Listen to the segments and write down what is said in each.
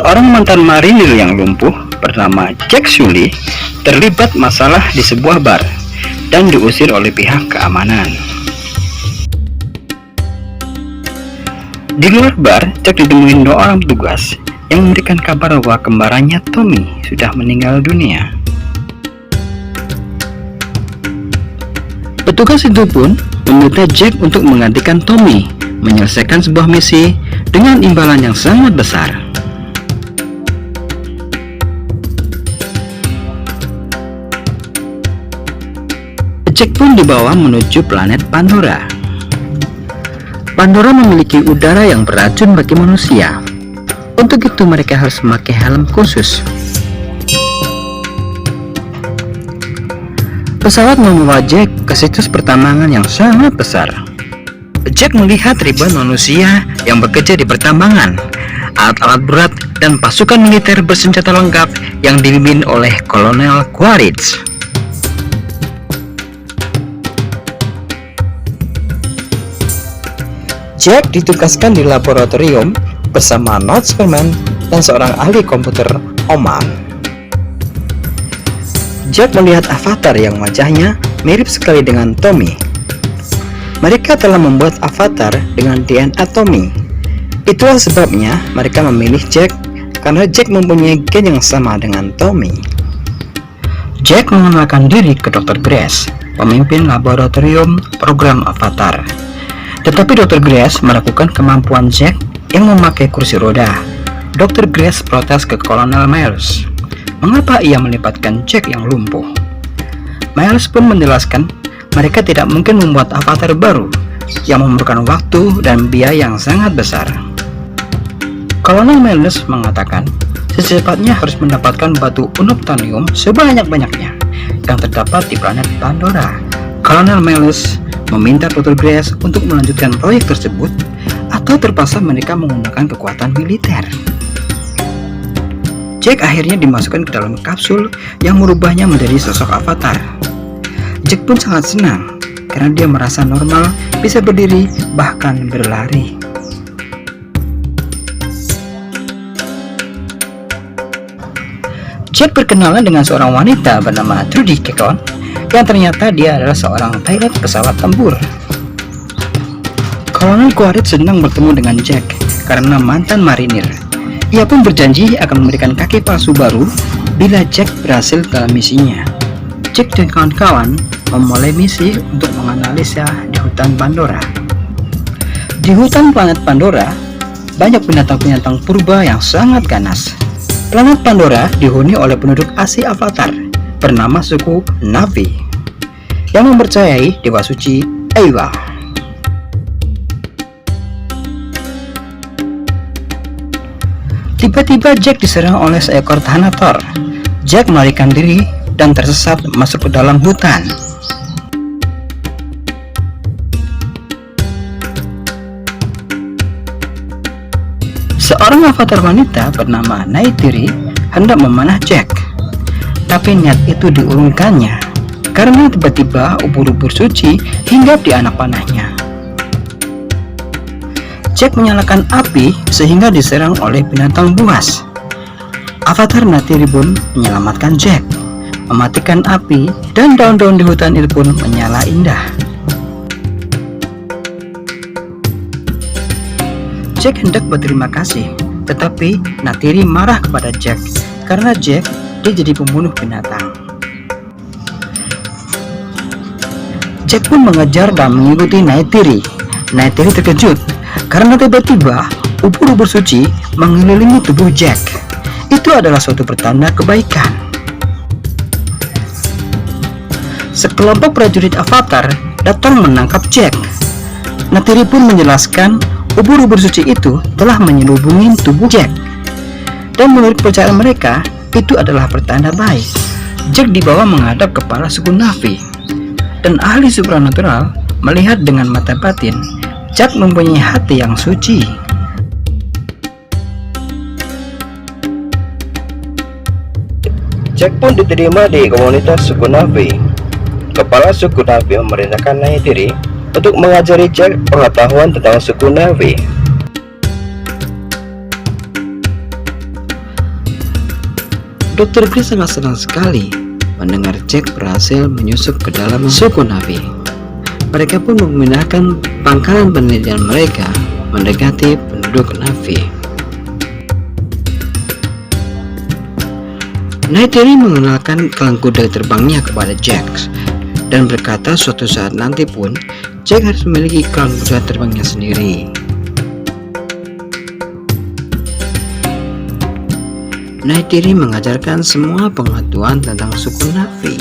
Seorang mantan marinir yang lumpuh bernama Jack Sully terlibat masalah di sebuah bar dan diusir oleh pihak keamanan. Di luar bar, Jack ditemui dua orang petugas yang memberikan kabar bahwa kembarannya Tommy sudah meninggal dunia. Petugas itu pun meminta Jack untuk menggantikan Tommy menyelesaikan sebuah misi dengan imbalan yang sangat besar. Jack pun dibawa menuju planet Pandora. Pandora memiliki udara yang beracun bagi manusia. Untuk itu mereka harus memakai helm khusus. Pesawat membawa Jack ke situs pertambangan yang sangat besar. Jack melihat ribuan manusia yang bekerja di pertambangan, alat-alat berat, dan pasukan militer bersenjata lengkap yang dipimpin oleh Kolonel Quaritch. Jack ditugaskan di laboratorium bersama Nord Sperman dan seorang ahli komputer, Oman. Jack melihat avatar yang wajahnya mirip sekali dengan Tommy. Mereka telah membuat avatar dengan DNA Tommy. Itulah sebabnya mereka memilih Jack, karena Jack mempunyai gen yang sama dengan Tommy. Jack mengenalkan diri ke Dr. Grace, pemimpin laboratorium program avatar. Tetapi Dr. Grace meragukan kemampuan Jack yang memakai kursi roda. Dr. Grace protes ke Kolonel Miles. Mengapa ia melibatkan Jack yang lumpuh? Miles pun menjelaskan mereka tidak mungkin membuat avatar baru yang memerlukan waktu dan biaya yang sangat besar. Kolonel Miles mengatakan secepatnya harus mendapatkan batu unobtainium sebanyak-banyaknya yang terdapat di planet Pandora. Kolonel Miles meminta Dr. Grace untuk melanjutkan proyek tersebut atau terpaksa mereka menggunakan kekuatan militer. Jack akhirnya dimasukkan ke dalam kapsul yang merubahnya menjadi sosok avatar. Jack pun sangat senang karena dia merasa normal, bisa berdiri, bahkan berlari. Jack berkenalan dengan seorang wanita bernama Trudy Kekon yang ternyata dia adalah seorang pilot pesawat tempur. Kolonel Quaritch senang bertemu dengan Jack karena mantan marinir. Ia pun berjanji akan memberikan kaki palsu baru bila Jack berhasil dalam misinya. Jack dan kawan-kawan memulai misi untuk menganalisa di hutan Pandora. Di hutan planet Pandora, banyak binatang-binatang purba yang sangat ganas. Planet Pandora dihuni oleh penduduk asli avatar bernama suku Na'vi yang mempercayai dewa suci Eywa. Tiba-tiba Jack diserang oleh seekor Thanator. Jack melarikan diri dan tersesat masuk ke dalam hutan. Seorang avatar wanita bernama Neytiri hendak memanah Jack, tapi niat itu diurungkannya karena tiba-tiba ubur-ubur suci hinggap di anak panahnya. Jack menyalakan api sehingga diserang oleh binatang buas. Avatar Neytiri pun menyelamatkan Jack, mematikan api, dan daun-daun di hutan itu pun menyala indah. Jack hendak berterima kasih, tetapi Neytiri marah kepada Jack karena Jack dia jadi pembunuh binatang. Jack pun mengejar dan mengikuti Neytiri. Neytiri terkejut karena tiba-tiba ubur-ubur suci mengelilingi tubuh Jack. Itu adalah suatu pertanda kebaikan. Sekelompok prajurit avatar datang menangkap Jack. Neytiri pun menjelaskan ubur-ubur suci itu telah menyelubungi tubuh Jack, dan menurut kepercayaan mereka itu adalah pertanda baik. Jack dibawa menghadap kepala suku Na'vi, dan ahli supranatural melihat dengan mata batin Jack mempunyai hati yang suci. Jack pun diterima di komunitas suku Na'vi. Kepala suku Na'vi memerintahkan Neytiri untuk mengajari Jack pengetahuan tentang suku Na'vi. Dr. Grace sangat senang sekali mendengar Jack berhasil menyusup ke dalam suku Na'vi. Mereka pun memindahkan pangkalan penelitian mereka mendekati penduduk Na'vi. Neytiri mengenalkan klan kuda terbangnya kepada Jack dan berkata suatu saat nanti pun Jack harus memiliki klan kuda terbangnya sendiri. Neytiri mengajarkan semua pengetahuan tentang suku Na'vi.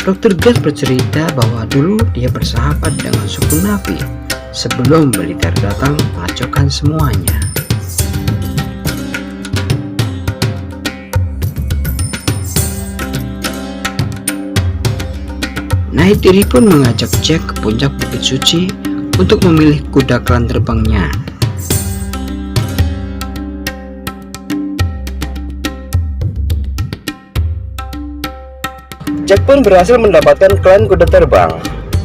Dr. Grace bercerita bahwa dulu dia bersahabat dengan suku Na'vi sebelum militer datang mengacaukan semuanya. Neytiri pun mengajak Jack ke puncak Bukit Suci untuk memilih kuda klan terbangnya. Jack pun berhasil mendapatkan klan kuda terbang,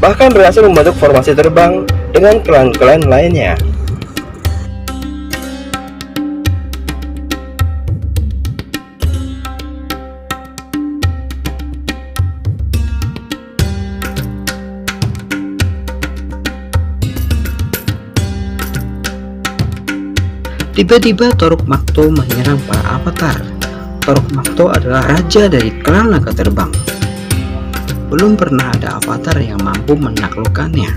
bahkan berhasil membentuk formasi terbang dengan klan-klan lainnya. Tiba-tiba Toruk Makto menyerang para avatar. Toruk Makto adalah raja dari klan naga terbang. Belum pernah ada avatar yang mampu menaklukkannya.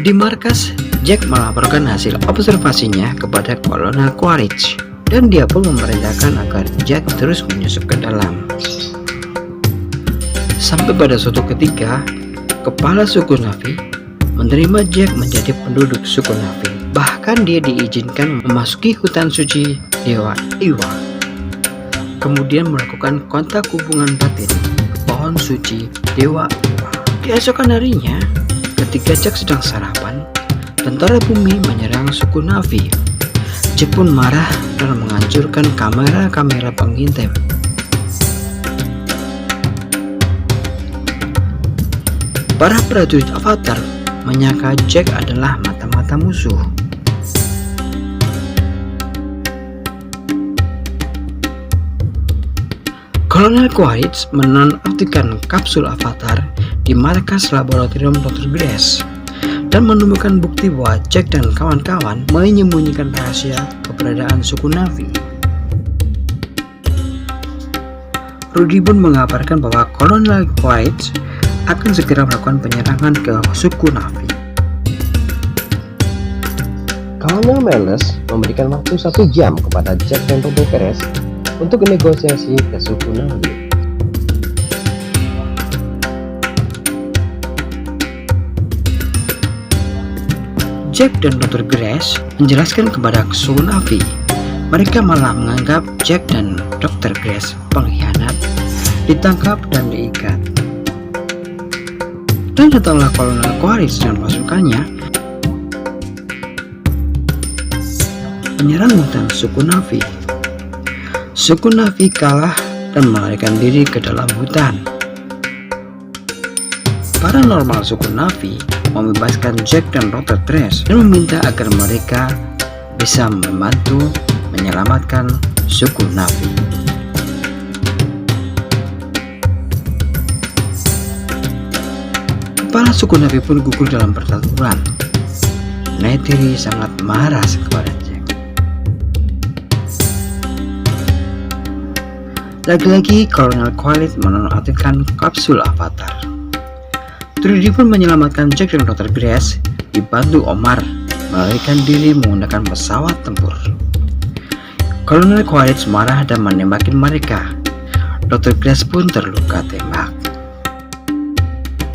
Di markas, Jack melaporkan hasil observasinya kepada Kolonel Quaritch, dan dia pun memerintahkan agar Jack terus menyusup ke dalam. Sampai pada suatu ketika, kepala suku Na'vi menerima Jack menjadi penduduk suku Na'vi. Bahkan dia diizinkan memasuki hutan suci Dewa Iwa, kemudian melakukan kontak hubungan batin ke pohon suci Dewa Iwa. Keesokan harinya, ketika Jack sedang sarapan, tentara bumi menyerang suku Na'vi. Jack pun marah dan menghancurkan kamera-kamera pengintai. Para prajurit avatar menyangka Jack adalah mata-mata musuh. Kolonel Quaritch menonaktifkan kapsul avatar di markas laboratorium Dr. Grace dan menemukan bukti bahwa Jack dan kawan-kawan menyembunyikan rahasia keberadaan suku Na'vi. Rudy pun mengabarkan bahwa Kolonel Quaritch akan segera melakukan penyerangan ke suku Na'vi. Kolonel Meles memberikan waktu 1 jam kepada Jack dan Dr. Grace untuk negosiasi ke suku Na'vi. Jack dan Dr. Grace menjelaskan kepada suku Na'vi. Mereka malah menganggap Jack dan Dr. Grace pengkhianat, ditangkap dan diikat. Dan setelah Kolonel Quaritch dan pasukannya menyerang hutan suku Na'vi, suku Na'vi kalah dan melarikan diri ke dalam hutan. Paranormal suku Na'vi membebaskan Jack dan Dr. Grace dan meminta agar mereka bisa membantu menyelamatkan suku Na'vi. Kepala suku Na'vi pun gugur dalam pertempuran. Neytiri sangat marah kepada Jack. Lagi-lagi Kolonel Quaritch menonaktifkan kapsul avatar. Trudy pun menyelamatkan Jack dan Dr. Grace dibantu Omar melarikan diri menggunakan pesawat tempur. Kolonel Quaritch marah dan menembaki mereka. Dr. Grace pun terluka tembak.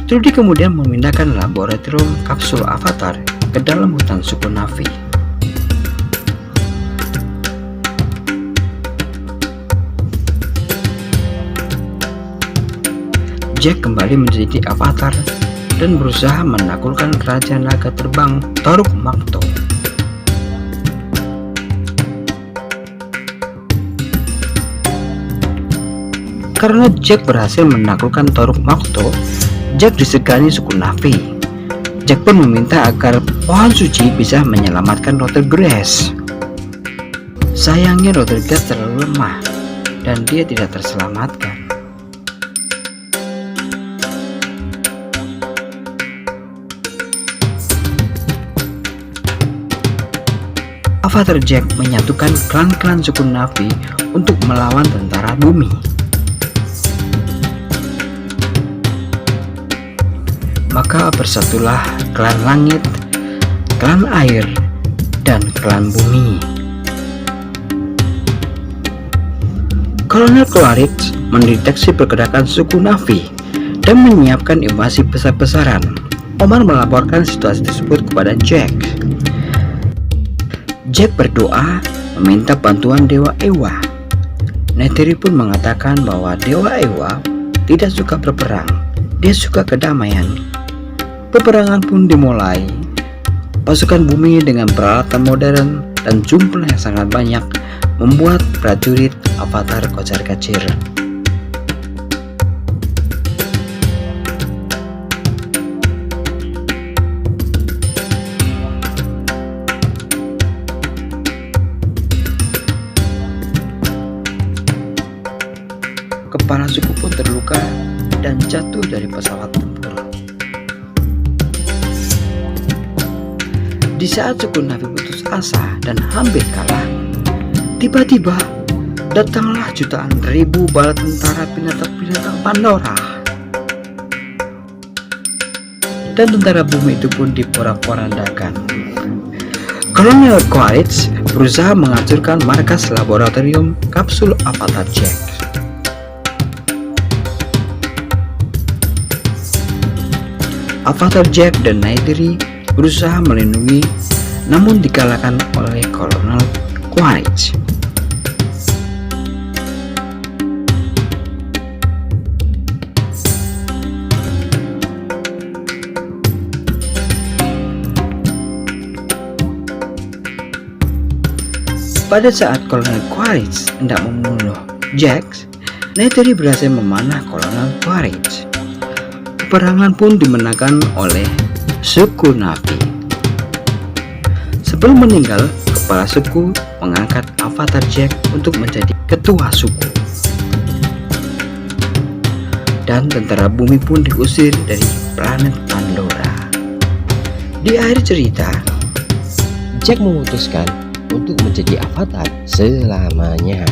Trudy kemudian memindahkan laboratorium kapsul avatar ke dalam hutan suku Na'vi. Jack kembali menjadi avatar dan berusaha menaklukkan Raja Naga Terbang Toruk Makto. Karena Jack berhasil menaklukkan Toruk Makto, Jack disegani suku Na'vi. Jack pun meminta agar pohon suci bisa menyelamatkan Rothergrass. Sayangnya Rothergrass terlalu lemah dan dia tidak terselamatkan. Avatar Jack menyatukan klan-klan suku Na'vi untuk melawan tentara bumi. Maka bersatulah klan langit, klan air, dan klan bumi. Kolonel Quaritch mendeteksi pergerakan suku Na'vi dan menyiapkan invasi besar-besaran. Omar melaporkan situasi tersebut kepada Jack. Jack berdoa meminta bantuan Dewa Ewa. Neytiri pun mengatakan bahwa Dewa Ewa tidak suka berperang, dia suka kedamaian. Peperangan pun dimulai. Pasukan bumi dengan peralatan modern dan jumlah yang sangat banyak membuat prajurit Avatar kocar-kacir. Kepala suku pun terluka dan jatuh dari pesawat tempur. Di saat suku Na'vi putus asa dan hampir kalah, tiba-tiba datanglah jutaan ribu bala tentara binatang-binatang Pandora. Dan tentara bumi itu pun diporak-porandakan. Kolonel Quaritch berusaha menghancurkan markas laboratorium kapsul Avatar Jack. Avatar Jack dan Neytiri berusaha melindungi, namun dikalahkan oleh Kolonel Quaritch. Pada saat Kolonel Quaritch hendak membunuh Jack, Neytiri berhasil memanah Kolonel Quaritch. Peperangan pun dimenangkan oleh suku Na'vi. Sebelum meninggal, kepala suku mengangkat Avatar Jack untuk menjadi ketua suku. Dan tentara bumi pun diusir dari planet Pandora. Di akhir cerita, Jack memutuskan untuk menjadi avatar selamanya.